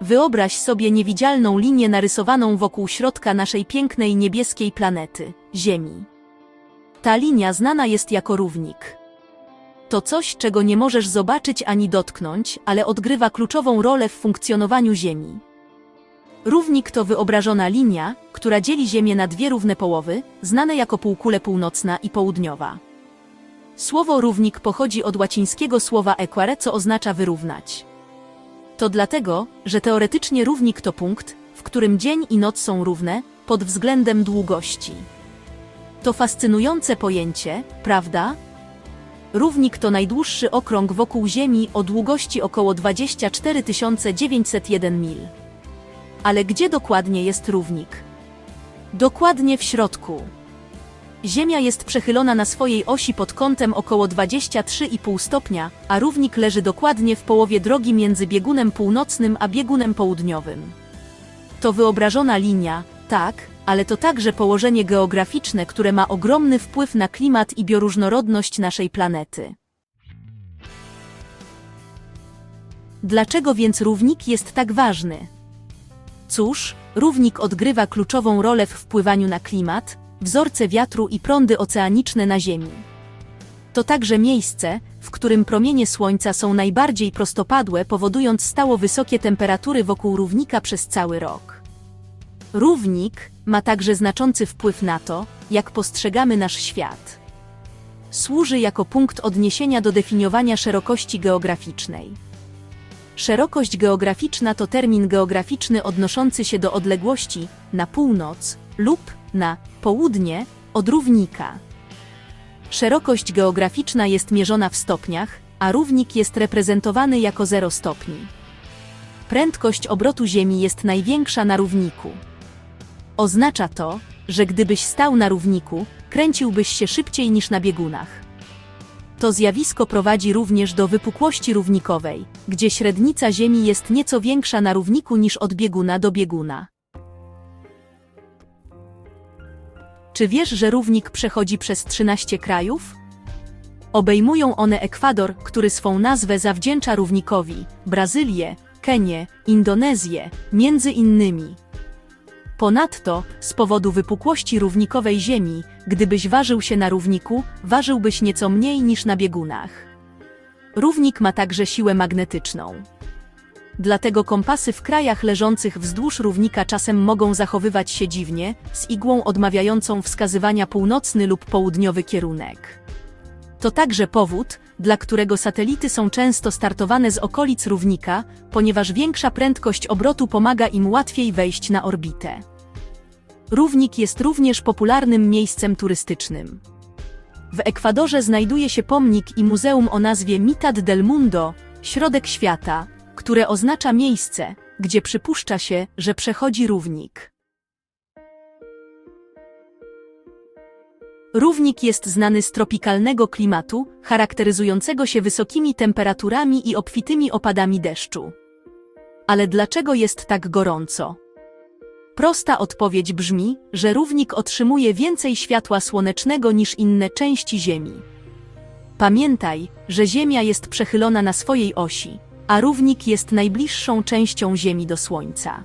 Wyobraź sobie niewidzialną linię narysowaną wokół środka naszej pięknej niebieskiej planety, Ziemi. Ta linia znana jest jako równik. To coś, czego nie możesz zobaczyć ani dotknąć, ale odgrywa kluczową rolę w funkcjonowaniu Ziemi. Równik to wyobrażona linia, która dzieli Ziemię na dwie równe połowy, znane jako półkule północna i południowa. Słowo równik pochodzi od łacińskiego słowa equare, co oznacza wyrównać. To dlatego, że teoretycznie równik to punkt, w którym dzień i noc są równe, pod względem długości. To fascynujące pojęcie, prawda? Równik to najdłuższy okrąg wokół Ziemi o długości około 24 901 mil. Ale gdzie dokładnie jest równik? Dokładnie w środku. Ziemia jest przechylona na swojej osi pod kątem około 23,5 stopnia, a równik leży dokładnie w połowie drogi między biegunem północnym a biegunem południowym. To wyobrażona linia, tak, ale to także położenie geograficzne, które ma ogromny wpływ na klimat i bioróżnorodność naszej planety. Dlaczego więc równik jest tak ważny? Cóż, równik odgrywa kluczową rolę w wpływaniu na klimat, wzorce wiatru i prądy oceaniczne na Ziemi. To także miejsce, w którym promienie Słońca są najbardziej prostopadłe, powodując stało wysokie temperatury wokół równika przez cały rok. Równik ma także znaczący wpływ na to, jak postrzegamy nasz świat. Służy jako punkt odniesienia do definiowania szerokości geograficznej. Szerokość geograficzna to termin geograficzny odnoszący się do odległości na północ lub na południe od równika. Szerokość geograficzna jest mierzona w stopniach, a równik jest reprezentowany jako 0 stopni. Prędkość obrotu Ziemi jest największa na równiku. Oznacza to, że gdybyś stał na równiku, kręciłbyś się szybciej niż na biegunach. To zjawisko prowadzi również do wypukłości równikowej, gdzie średnica Ziemi jest nieco większa na równiku niż od bieguna do bieguna. Czy wiesz, że równik przechodzi przez 13 krajów? Obejmują one Ekwador, który swą nazwę zawdzięcza równikowi, Brazylię, Kenię, Indonezję, między innymi. Ponadto, z powodu wypukłości równikowej Ziemi, gdybyś ważył się na równiku, ważyłbyś nieco mniej niż na biegunach. Równik ma także siłę magnetyczną. Dlatego kompasy w krajach leżących wzdłuż równika czasem mogą zachowywać się dziwnie, z igłą odmawiającą wskazywania północny lub południowy kierunek. To także powód, dla którego satelity są często startowane z okolic równika, ponieważ większa prędkość obrotu pomaga im łatwiej wejść na orbitę. Równik jest również popularnym miejscem turystycznym. W Ekwadorze znajduje się pomnik i muzeum o nazwie Mitad del Mundo, środek świata, które oznacza miejsce, gdzie przypuszcza się, że przechodzi równik. Równik jest znany z tropikalnego klimatu, charakteryzującego się wysokimi temperaturami i obfitymi opadami deszczu. Ale dlaczego jest tak gorąco? Prosta odpowiedź brzmi, że równik otrzymuje więcej światła słonecznego niż inne części Ziemi. Pamiętaj, że Ziemia jest przechylona na swojej osi, a równik jest najbliższą częścią Ziemi do Słońca.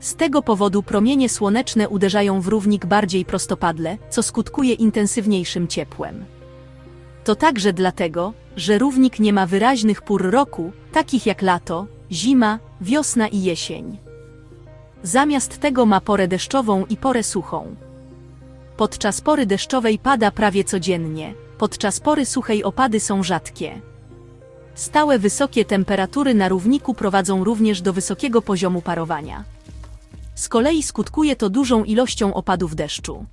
Z tego powodu promienie słoneczne uderzają w równik bardziej prostopadle, co skutkuje intensywniejszym ciepłem. To także dlatego, że równik nie ma wyraźnych pór roku, takich jak lato, zima, wiosna i jesień. Zamiast tego ma porę deszczową i porę suchą. Podczas pory deszczowej pada prawie codziennie, podczas pory suchej opady są rzadkie. Stałe wysokie temperatury na równiku prowadzą również do wysokiego poziomu parowania. Z kolei skutkuje to dużą ilością opadów deszczu.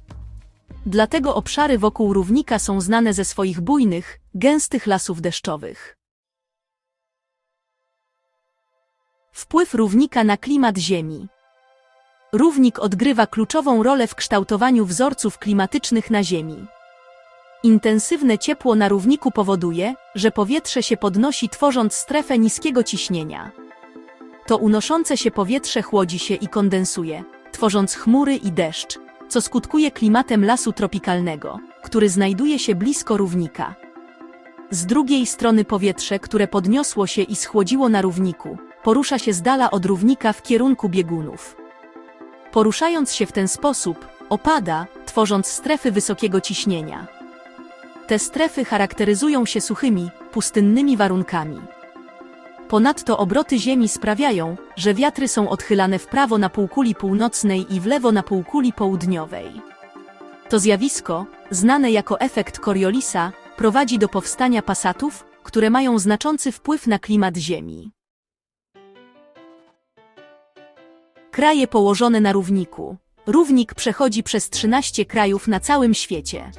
Dlatego obszary wokół równika są znane ze swoich bujnych, gęstych lasów deszczowych. Wpływ równika na klimat Ziemi. Równik odgrywa kluczową rolę w kształtowaniu wzorców klimatycznych na Ziemi. Intensywne ciepło na równiku powoduje, że powietrze się podnosi, tworząc strefę niskiego ciśnienia. To unoszące się powietrze chłodzi się i kondensuje, tworząc chmury i deszcz, co skutkuje klimatem lasu tropikalnego, który znajduje się blisko równika. Z drugiej strony powietrze, które podniosło się i schłodziło na równiku, porusza się z dala od równika w kierunku biegunów. Poruszając się w ten sposób, opada, tworząc strefy wysokiego ciśnienia. Te strefy charakteryzują się suchymi, pustynnymi warunkami. Ponadto obroty Ziemi sprawiają, że wiatry są odchylane w prawo na półkuli północnej i w lewo na półkuli południowej. To zjawisko, znane jako efekt Coriolisa, prowadzi do powstania pasatów, które mają znaczący wpływ na klimat Ziemi. Kraje położone na równiku. Równik przechodzi przez 13 krajów na całym świecie.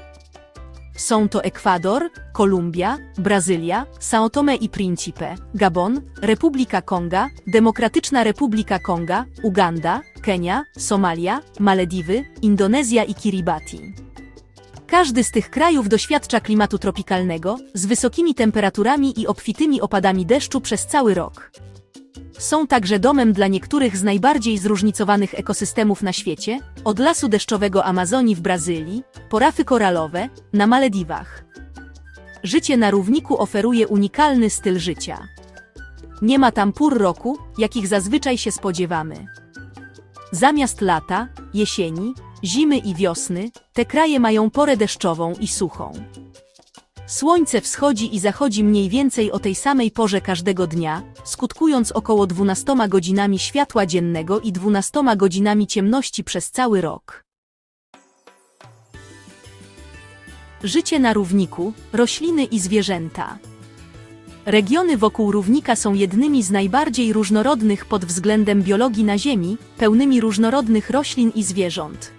Są to Ekwador, Kolumbia, Brazylia, São Tomé i Príncipe, Gabon, Republika Konga, Demokratyczna Republika Konga, Uganda, Kenia, Somalia, Malediwy, Indonezja i Kiribati. Każdy z tych krajów doświadcza klimatu tropikalnego, z wysokimi temperaturami i obfitymi opadami deszczu przez cały rok. Są także domem dla niektórych z najbardziej zróżnicowanych ekosystemów na świecie, od lasu deszczowego Amazonii w Brazylii, po rafy koralowe, na Malediwach. Życie na równiku oferuje unikalny styl życia. Nie ma tam pór roku, jakich zazwyczaj się spodziewamy. Zamiast lata, jesieni, zimy i wiosny, te kraje mają porę deszczową i suchą. Słońce wschodzi i zachodzi mniej więcej o tej samej porze każdego dnia, skutkując około 12 godzinami światła dziennego i 12 godzinami ciemności przez cały rok. Życie na równiku, rośliny i zwierzęta. Regiony wokół równika są jednymi z najbardziej różnorodnych pod względem biologii na Ziemi, pełnymi różnorodnych roślin i zwierząt.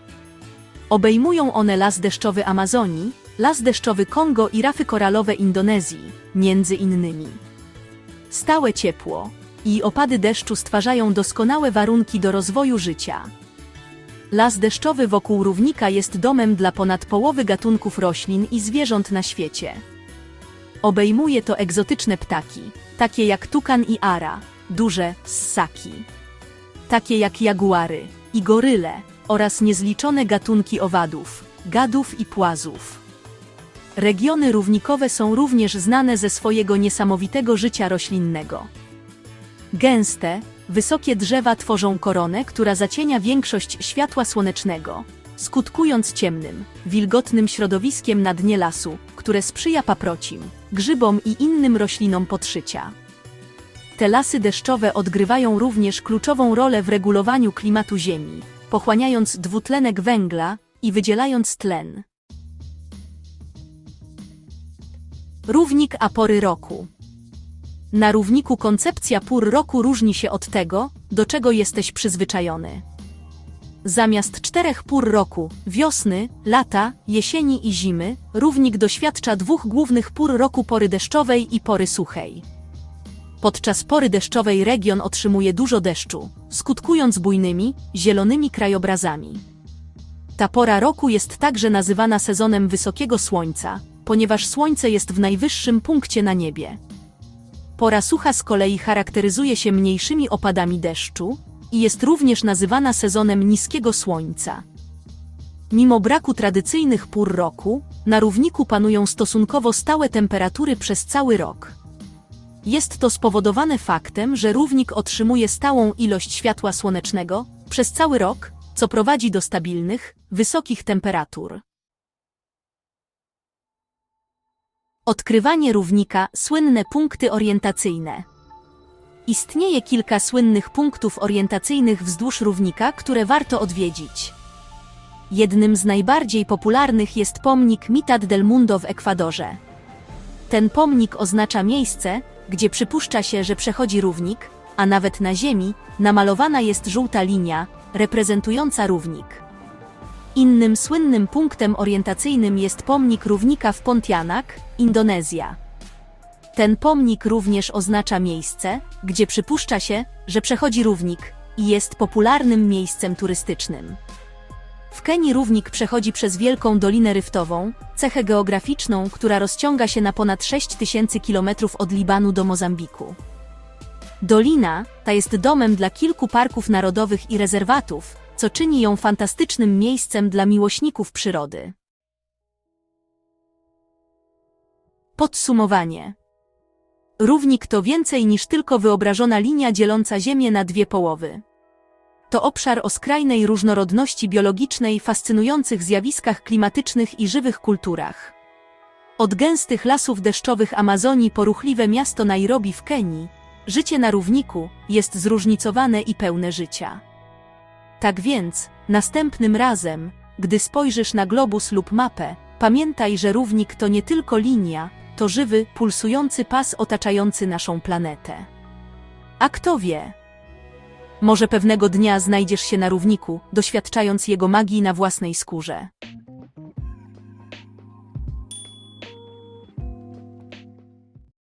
Obejmują one las deszczowy Amazonii, las deszczowy Kongo i rafy koralowe Indonezji, między innymi. Stałe ciepło i opady deszczu stwarzają doskonałe warunki do rozwoju życia. Las deszczowy wokół równika jest domem dla ponad połowy gatunków roślin i zwierząt na świecie. Obejmuje to egzotyczne ptaki, takie jak tukan i ara, duże ssaki, takie jak jaguary i goryle, oraz niezliczone gatunki owadów, gadów i płazów. Regiony równikowe są również znane ze swojego niesamowitego życia roślinnego. Gęste, wysokie drzewa tworzą koronę, która zacienia większość światła słonecznego, skutkując ciemnym, wilgotnym środowiskiem na dnie lasu, które sprzyja paprocim, grzybom i innym roślinom podszycia. Te lasy deszczowe odgrywają również kluczową rolę w regulowaniu klimatu Ziemi, pochłaniając dwutlenek węgla i wydzielając tlen. Równik a pory roku. Na równiku koncepcja pór roku różni się od tego, do czego jesteś przyzwyczajony. Zamiast 4 pór roku, wiosny, lata, jesieni i zimy, równik doświadcza 2 głównych pór roku: pory deszczowej i pory suchej. Podczas pory deszczowej region otrzymuje dużo deszczu, skutkując bujnymi, zielonymi krajobrazami. Ta pora roku jest także nazywana sezonem wysokiego słońca, ponieważ słońce jest w najwyższym punkcie na niebie. Pora sucha z kolei charakteryzuje się mniejszymi opadami deszczu i jest również nazywana sezonem niskiego słońca. Mimo braku tradycyjnych pór roku, na równiku panują stosunkowo stałe temperatury przez cały rok. Jest to spowodowane faktem, że równik otrzymuje stałą ilość światła słonecznego przez cały rok, co prowadzi do stabilnych, wysokich temperatur. Odkrywanie równika – słynne punkty orientacyjne. Istnieje kilka słynnych punktów orientacyjnych wzdłuż równika, które warto odwiedzić. Jednym z najbardziej popularnych jest pomnik Mitad del Mundo w Ekwadorze. Ten pomnik oznacza miejsce, gdzie przypuszcza się, że przechodzi równik, a nawet na ziemi namalowana jest żółta linia, reprezentująca równik. Innym słynnym punktem orientacyjnym jest pomnik równika w Pontianak, Indonezja. Ten pomnik również oznacza miejsce, gdzie przypuszcza się, że przechodzi równik i jest popularnym miejscem turystycznym. W Kenii równik przechodzi przez Wielką Dolinę Ryftową, cechę geograficzną, która rozciąga się na ponad 6000 km od Libanu do Mozambiku. Dolina ta jest domem dla kilku parków narodowych i rezerwatów, co czyni ją fantastycznym miejscem dla miłośników przyrody. Podsumowanie. Równik to więcej niż tylko wyobrażona linia dzieląca Ziemię na dwie połowy. To obszar o skrajnej różnorodności biologicznej, fascynujących zjawiskach klimatycznych i żywych kulturach. Od gęstych lasów deszczowych Amazonii po ruchliwe miasto Nairobi w Kenii, życie na równiku jest zróżnicowane i pełne życia. Tak więc, następnym razem, gdy spojrzysz na globus lub mapę, pamiętaj, że równik to nie tylko linia, to żywy, pulsujący pas otaczający naszą planetę. A kto wie? Może pewnego dnia znajdziesz się na równiku, doświadczając jego magii na własnej skórze.